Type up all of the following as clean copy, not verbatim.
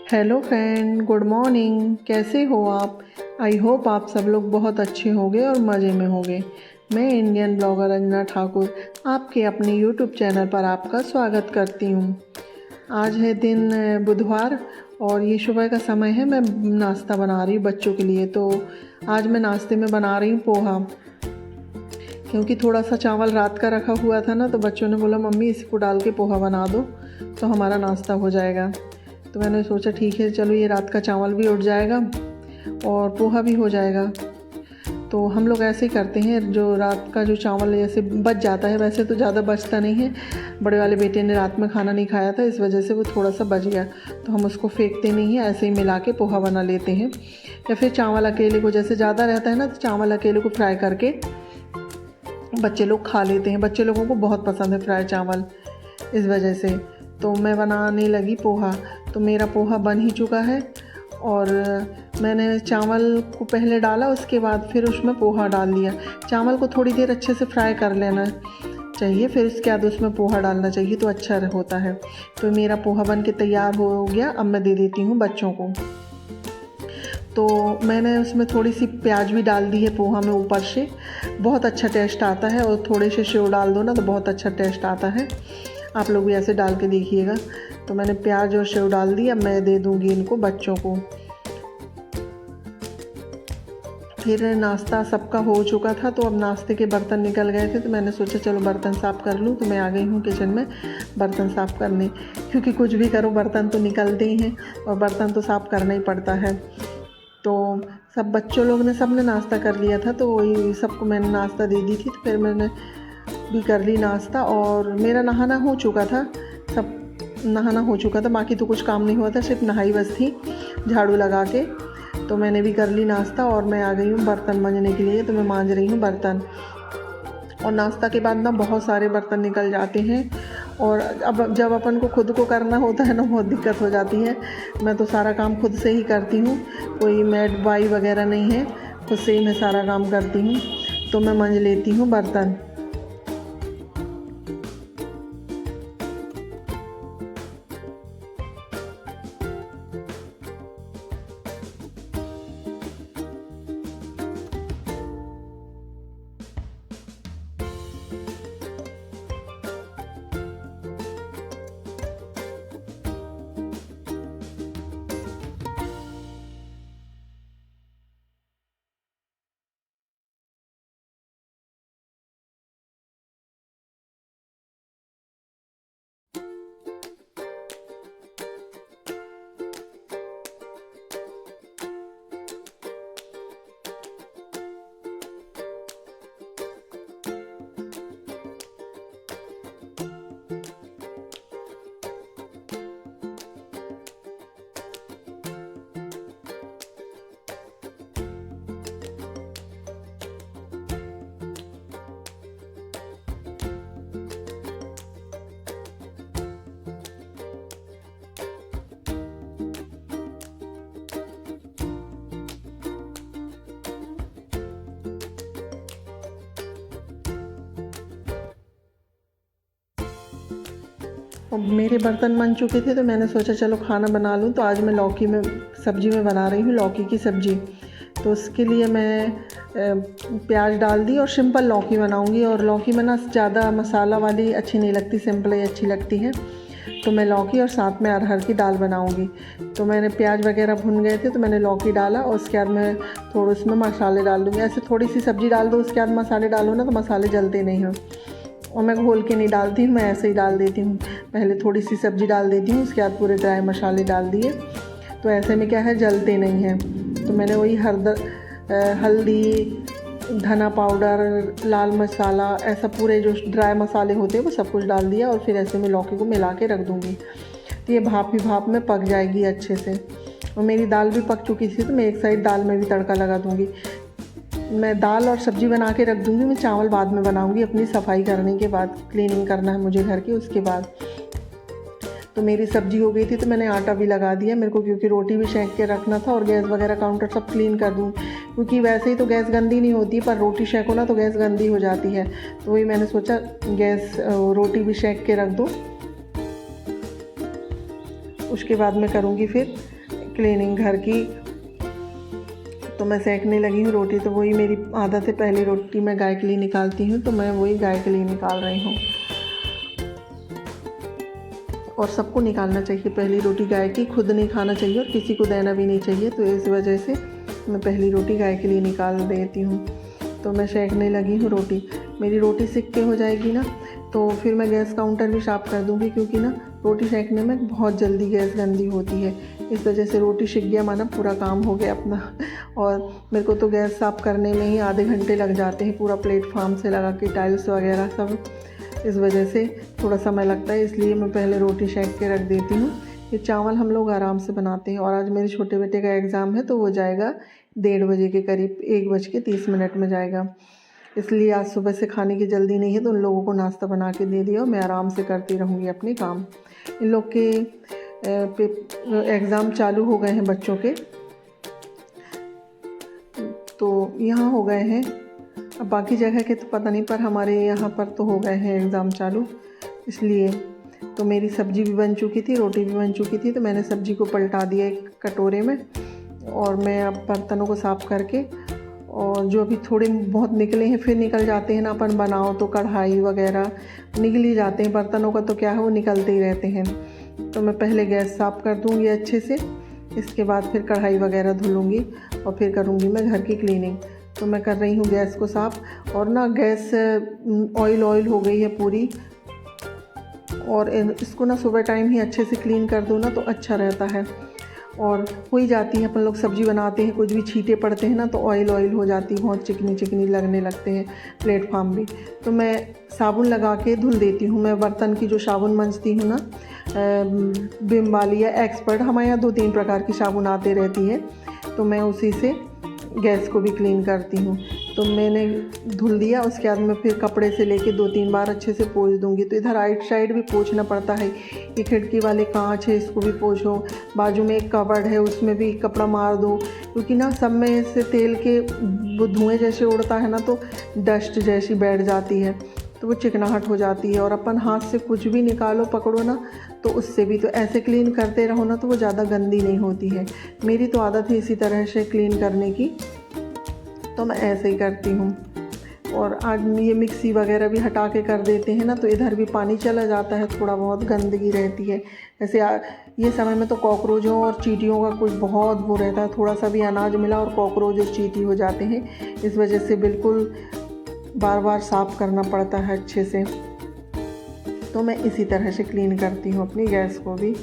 Hello friend, good morning. कैसे हो आप? आई होप आप सब लोग बहुत अच्छे होंगे और मज़े में होंगे। मैं इंडियन ब्लॉगर अंजना ठाकुर आपके अपने यूट्यूब चैनल पर आपका स्वागत करती हूँ। आज है दिन बुधवार और ये सुबह का समय है। मैं नाश्ता बना रही हूँ बच्चों के लिए। तो आज मैं नाश्ते में बना रही हूँ पोहा, क्योंकि थोड़ा सा चावल रात का रखा हुआ था ना, तो बच्चों ने बोला मम्मी इसको डाल के पोहा बना दो तो हमारा नाश्ता हो जाएगा। तो मैंने सोचा ठीक है, चलो ये रात का चावल भी उठ जाएगा और पोहा भी हो जाएगा। तो हम लोग ऐसे ही करते हैं, जो रात का जो चावल जैसे बच जाता है, वैसे तो ज़्यादा बचता नहीं है। बड़े वाले बेटे ने रात में खाना नहीं खाया था, इस वजह से वो थोड़ा सा बच गया, तो हम उसको फेंकते नहीं हैं, ऐसे ही मिला के पोहा बना लेते हैं। या फिर चावल अकेले को, जैसे ज़्यादा रहता है ना, तो चावल अकेले को फ्राई करके बच्चे लोग खा लेते हैं। बच्चे लोगों को बहुत पसंद है फ्राई चावल, इस वजह से। तो मैं बनाने लगी पोहा। तो मेरा पोहा बन ही चुका है और मैंने चावल को पहले डाला, उसके बाद फिर उसमें पोहा डाल दिया। चावल को थोड़ी देर अच्छे से फ्राई कर लेना चाहिए, फिर उसके बाद उसमें पोहा डालना चाहिए, तो अच्छा होता है। तो मेरा पोहा बन के तैयार हो गया। अब मैं दे देती हूँ बच्चों को। तो मैंने उसमें थोड़ी सी प्याज भी डाल दी है पोहा में ऊपर से, बहुत अच्छा टेस्ट आता है। और थोड़े से सेव डाल दो ना तो बहुत अच्छा टेस्ट आता है। आप लोग भी ऐसे डाल के देखिएगा। तो मैंने प्याज और सेव डाल दी। अब मैं दे दूँगी इनको बच्चों को। फिर नाश्ता सबका हो चुका था, तो अब नाश्ते के बर्तन निकल गए थे, तो मैंने सोचा चलो बर्तन साफ़ कर लूँ। तो मैं आ गई हूँ किचन में बर्तन साफ़ करने, क्योंकि कुछ भी करो बर्तन तो निकलते ही हैं और बर्तन तो साफ़ करना ही पड़ता है। तो सब बच्चों लोग ने सबने नाश्ता कर लिया था, तो वही सबको मैंने नाश्ता दे दी थी। तो फिर मैंने भी कर ली नाश्ता और मेरा नहाना हो चुका था। सब नहाना हो चुका था, बाकी तो कुछ काम नहीं हुआ था, सिर्फ नहाई बस थी झाड़ू लगा के। तो मैंने भी कर ली नाश्ता और मैं आ गई हूँ बर्तन मांजने के लिए। तो मैं मांज रही हूँ बर्तन। और नाश्ता के बाद ना बहुत सारे बर्तन निकल जाते हैं, और अब जब अपन को खुद को करना होता है ना, बहुत दिक्कत हो जाती है। मैं तो सारा काम खुद से ही करती हूँ, कोई मेड बाई वगैरह नहीं है, खुद से ही मैं सारा काम करती हूँ। तो मैं मांज लेती हूँ बर्तन। और मेरे बर्तन बन चुके थे, तो मैंने सोचा चलो खाना बना लूँ। तो आज मैं लौकी में सब्ज़ी में बना रही हूँ, लौकी की सब्ज़ी। तो उसके लिए मैं प्याज डाल दी और सिंपल लौकी बनाऊँगी। और लौकी में ना ज़्यादा मसाला वाली अच्छी नहीं लगती, सिंपल ही अच्छी लगती है। तो मैं लौकी और साथ में अरहर की दाल बनाऊँगी। तो मैंने प्याज वगैरह भुन गए थे, तो मैंने लौकी डाला और उसके बाद मैं थोड़े उसमें मसाले डाल दूँगी। ऐसे थोड़ी सी सब्ज़ी डाल दो, उसके बाद मसाले डालो ना तो मसाले जलते नहीं हैं। और मैं घोल के नहीं डालती हूँ, मैं ऐसे ही डाल देती हूँ। पहले थोड़ी सी सब्ज़ी डाल देती हूँ, उसके बाद पूरे ड्राई मसाले डाल दिए, तो ऐसे में क्या है, जलते नहीं हैं। तो मैंने वही हल्दी, धना पाउडर, लाल मसाला, ऐसा पूरे जो ड्राई मसाले होते हैं वो सब कुछ डाल दिया। और फिर ऐसे में लौकी को मिला के रख दूँगी। तो ये भाप ही भाप में पक जाएगी अच्छे से। और मेरी दाल भी पक चुकी थी, तो मैं एक साइड दाल में भी तड़का लगा दूँगी। मैं दाल और सब्ज़ी बना के रख दूँगी, मैं चावल बाद में बनाऊँगी, अपनी सफाई करने के बाद। क्लीनिंग करना है मुझे घर की, उसके बाद। तो मेरी सब्ज़ी हो गई थी, तो मैंने आटा भी लगा दिया मेरे को, क्योंकि रोटी भी सेंक के रखना था। और गैस वगैरह काउंटर सब क्लीन कर दूँ, क्योंकि वैसे ही तो गैस गंदी नहीं होती, पर रोटी सेंको ना तो गैस गंदी हो जाती है। तो वही मैंने सोचा रोटी भी सेंक के रख दूँ। उसके बाद मैं करूँगी फिर क्लीनिंग घर की। तो मैं सेकने लगी हूँ रोटी। तो वही मेरी आदत है, पहली रोटी मैं गाय के लिए निकालती हूँ, तो मैं वही गाय के लिए निकाल रही हूँ। और सबको निकालना चाहिए पहली रोटी गाय की, खुद नहीं खाना चाहिए और किसी को देना भी नहीं चाहिए। तो इस वजह से मैं पहली रोटी गाय के लिए निकाल देती हूँ। तो मैं सेकने लगी हूँ रोटी। मेरी रोटी सिक के हो जाएगी ना, तो फिर मैं गैस काउंटर भी साफ़ कर दूँगी, क्योंकि ना रोटी सेकने में बहुत जल्दी गैस गंदी होती है। इस वजह से रोटी सिक गया माना पूरा काम हो गया अपना। और मेरे को तो गैस साफ़ करने में ही आधे घंटे लग जाते हैं, पूरा प्लेटफॉर्म से लगा के टाइल्स वगैरह सब। इस वजह से थोड़ा समय लगता है, इसलिए मैं पहले रोटी सेक के रख देती हूँ। ये चावल हम लोग आराम से बनाते हैं। और आज मेरे छोटे बेटे का एग्ज़ाम है, तो वो जाएगा 1:30 बजे के करीब, 1:30 में जाएगा। इसलिए आज सुबह से खाने की जल्दी नहीं है, तो उन लोगों को नाश्ता बना के दे दिया और मैं आराम से करती रहूँगी अपने काम। इन लोग के एग्ज़ाम चालू हो गए हैं बच्चों के, तो यहाँ हो गए हैं। अब बाकी जगह के तो पता नहीं, पर हमारे यहाँ पर तो हो गए हैं एग्ज़ाम चालू। इसलिए तो मेरी सब्ज़ी भी बन चुकी थी, रोटी भी बन चुकी थी, तो मैंने सब्ज़ी को पलटा दिया एक कटोरे में। और मैं अब बर्तनों को साफ़ करके, और जो अभी थोड़े बहुत निकले हैं, फिर निकल जाते हैं ना, अपन बनाओ तो कढ़ाई वगैरह निकल ही जाते हैं। बर्तनों का तो क्या है, वो निकलते ही रहते हैं। तो मैं पहले गैस साफ़ कर दूँगी अच्छे से, इसके बाद फिर कढ़ाई वगैरह धुलूँगी और फिर करूँगी मैं घर की क्लीनिंग। तो मैं कर रही हूँ गैस को साफ़। और ना गैस ऑयल हो गई है पूरी। और इसको ना सुबह टाइम ही अच्छे से क्लीन कर दो ना, तो अच्छा रहता है। और हो ही जाती है, अपन लोग सब्ज़ी बनाते हैं, कुछ भी छींटे पड़ते हैं ना, तो ऑयल हो जाती है, बहुत चिकनी लगने लगते हैं प्लेटफॉर्म भी। तो मैं साबुन लगा के धुल देती हूँ। मैं बर्तन की जो साबुन मंजती हूँ ना, विम वाली या एक्सपर्ट, हमारे यहाँ 2-3 प्रकार की साबुन आते रहती है, तो मैं उसी से गैस को भी क्लीन करती हूँ। तो मैंने धुल दिया, उसके बाद मैं फिर कपड़े से लेके 2-3 बार अच्छे से पोंछ दूँगी। तो इधर राइट साइड भी पोंछना पड़ता है। ये खिड़की वाले कांच है, इसको भी पोंछो। बाजू में एक कबर्ड है, उसमें भी कपड़ा मार दो, क्योंकि ना सब में से तेल के वो धुएँ जैसे उड़ता है ना, तो डस्ट जैसी बैठ जाती है, तो वो चिकनाहट हो जाती है। और अपन हाथ से कुछ भी निकालो पकड़ो ना, तो उससे भी, तो ऐसे क्लीन करते रहो ना, तो वो ज़्यादा गंदी नहीं होती है। मेरी तो आदत है इसी तरह से क्लीन करने की, तो मैं ऐसे ही करती हूँ। और आज ये मिक्सी वगैरह भी हटा के कर देते हैं ना, तो इधर भी पानी चला जाता है, थोड़ा बहुत गंदगी रहती है। जैसे ये समय में तो कॉकरोचों और चींटियों का कुछ बहुत वो रहता है, थोड़ा सा भी अनाज मिला और कॉकरोच और चींटी हो जाते हैं। इस वजह से बिल्कुल बार साफ़ करना पड़ता है अच्छे से। तो मैं इसी तरह से क्लीन करती हूँ अपनी गैस को भी।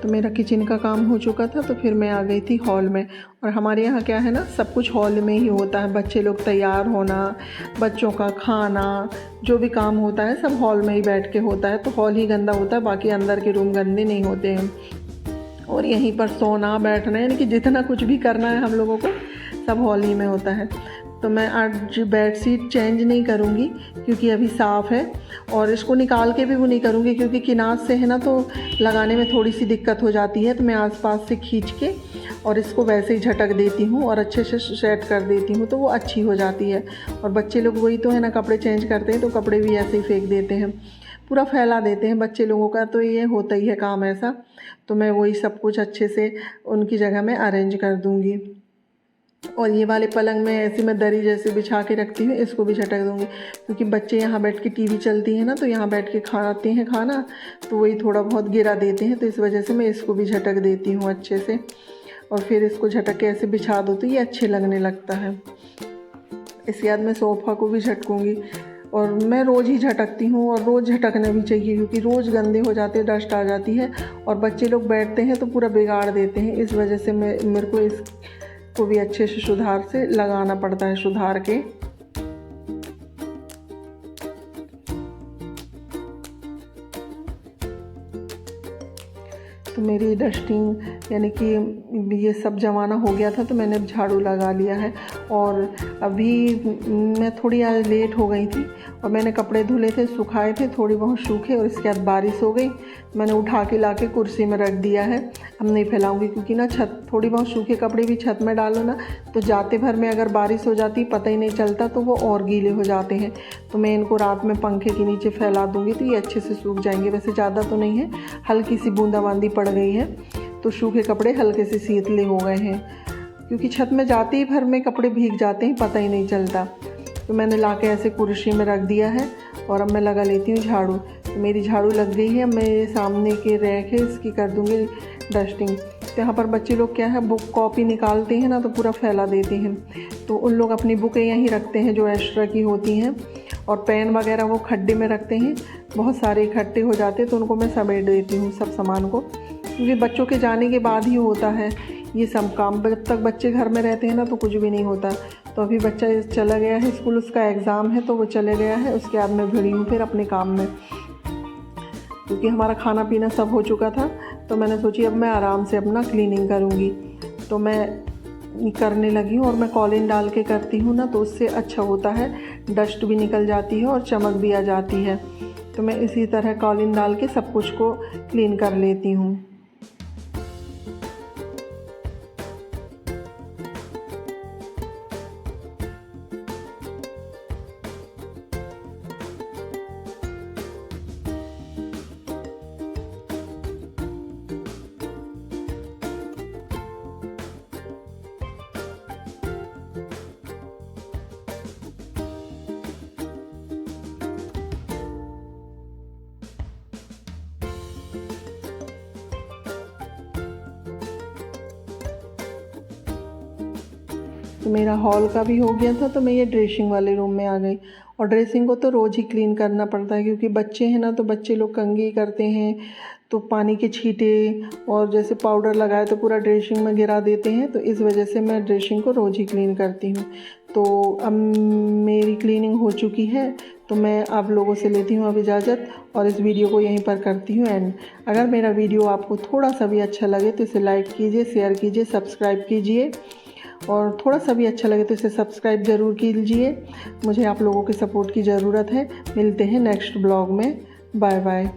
तो मेरा किचन का काम हो चुका था, तो फिर मैं आ गई थी हॉल में। और हमारे यहाँ क्या है ना, सब कुछ हॉल में ही होता है। बच्चे लोग तैयार होना, बच्चों का खाना, जो भी काम होता है सब हॉल में ही बैठ के होता है। तो हॉल ही गंदा होता है, बाकी अंदर के रूम गंदे नहीं होते हैं। और यहीं पर सोना बैठना, यानी कि जितना कुछ भी करना है हम लोगों को, सब हॉल ही में होता है। तो मैं आज बेडशीट चेंज नहीं करूँगी, क्योंकि अभी साफ़ है। और इसको निकाल के भी वो नहीं करूँगी, क्योंकि किनार से है ना, तो लगाने में थोड़ी सी दिक्कत हो जाती है। तो मैं आसपास से खींच के और इसको वैसे ही झटक देती हूँ और अच्छे से सेट कर देती हूँ, तो वो अच्छी हो जाती है। और बच्चे लोग वही तो है ना, कपड़े चेंज करते हैं तो कपड़े भी ऐसे ही फेंक देते हैं, पूरा फैला देते हैं बच्चे लोगों का। तो ये होता ही है काम ऐसा। तो मैं वही सब कुछ अच्छे से उनकी जगह में अरेंज कर दूँगी। और ये वाले पलंग में ऐसे मैं दरी जैसे बिछा के रखती हूँ, इसको भी झटक दूँगी, क्योंकि बच्चे यहाँ बैठ के टीवी चलती है ना, तो यहाँ बैठ के खाते हैं खाना, तो वही थोड़ा बहुत गिरा देते हैं। तो इस वजह से मैं इसको भी झटक देती हूँ अच्छे से। और फिर इसको झटक के ऐसे बिछा दो तो ये अच्छे लगने लगता है। इसके बाद मैं सोफ़ा को भी झटकूँगी। और मैं रोज़ ही झटकती हूँ, और रोज़ झटकना भी चाहिए, क्योंकि रोज़ गंदे हो जाते हैं, डस्ट आ जाती है, और बच्चे लोग बैठते हैं तो पूरा बिगाड़ देते हैं। इस वजह से मेरे को इसको भी अच्छे से सुधार से लगाना पड़ता है, सुधार के। तो मेरी डस्टिंग यानी कि ये सब जमाना हो गया था, तो मैंने अब झाड़ू लगा लिया है। और अभी मैं थोड़ी आज लेट हो गई थी, और मैंने कपड़े धुले थे, सुखाए थे, थोड़ी बहुत सूखे और इसके बाद बारिश हो गई। मैंने उठा के ला के कुर्सी में रख दिया है। अब नहीं फैलाऊंगी क्योंकि ना थोड़ी बहुत सूखे कपड़े भी छत में डालो ना तो जाते भर में अगर बारिश हो जाती पता ही नहीं चलता तो वो और गीले हो जाते हैं। तो मैं इनको रात में पंखे के नीचे फैला दूँगी तो ये अच्छे से सूख जाएंगे। वैसे ज़्यादा तो नहीं है, हल्की सी बूंदाबांदी पड़ गई है तो सूखे कपड़े हल्के से शीतले हो गए हैं, क्योंकि छत में जाते ही भर में कपड़े भीग जाते हैं, पता ही नहीं चलता। तो मैंने लाके ऐसे कुर्सी में रख दिया है और अब मैं लगा लेती हूँ झाड़ू। तो मेरी झाड़ू लग गई है। मेरे सामने के रैक है, इसकी कर दूँगी डस्टिंग। तो यहाँ पर बच्चे लोग क्या है, बुक कॉपी निकालते हैं ना तो पूरा फैला देते हैं। तो उन लोग अपनी बुकें यहीं रखते हैं जो एक्स्ट्रा की होती हैं, और पेन वगैरह वो खड्डे में रखते हैं। बहुत सारे इकट्ठे हो जाते हैं तो उनको मैं समेट देती हूँ सब सामान को, क्योंकि बच्चों के जाने के बाद ही होता है ये सब काम। जब तक बच्चे घर में रहते हैं ना तो कुछ भी नहीं होता। तो अभी बच्चा चला गया है स्कूल, उसका एग्ज़ाम है तो वो चले गया है। उसके बाद मैं भिड़ी हूँ फिर अपने काम में, क्योंकि हमारा खाना पीना सब हो चुका था। तो मैंने सोची अब मैं आराम से अपना क्लीनिंग करूँगी। तो मैं करने लगी हूँ और मैं कॉलिन डाल के करती हूँ ना तो उससे अच्छा होता है, डस्ट भी निकल जाती है और चमक भी आ जाती है। तो मैं इसी तरह कॉलिन डाल के सब कुछ को क्लीन कर लेती हूँ। तो मेरा हॉल का भी हो गया था। तो मैं ये ड्रेसिंग वाले रूम में आ गई। और ड्रेसिंग को तो रोज़ ही क्लीन करना पड़ता है, क्योंकि बच्चे हैं ना तो बच्चे लोग कंघी करते हैं तो पानी के छींटे और जैसे पाउडर लगाए तो पूरा ड्रेसिंग में गिरा देते हैं। तो इस वजह से मैं ड्रेसिंग को रोज़ ही क्लीन करती हूँ। तो अब मेरी क्लीनिंग हो चुकी है तो मैं आप लोगों से लेती हूँ अब इजाज़त, और इस वीडियो को यहीं पर करती हूँ एंड। अगर मेरा वीडियो आपको थोड़ा सा भी अच्छा लगे तो इसे लाइक कीजिए, शेयर कीजिए, सब्सक्राइब कीजिए, और थोड़ा सा भी अच्छा लगे तो इसे सब्सक्राइब ज़रूर कीजिए। मुझे आप लोगों के सपोर्ट की ज़रूरत है। मिलते हैं नेक्स्ट ब्लॉग में। Bye bye.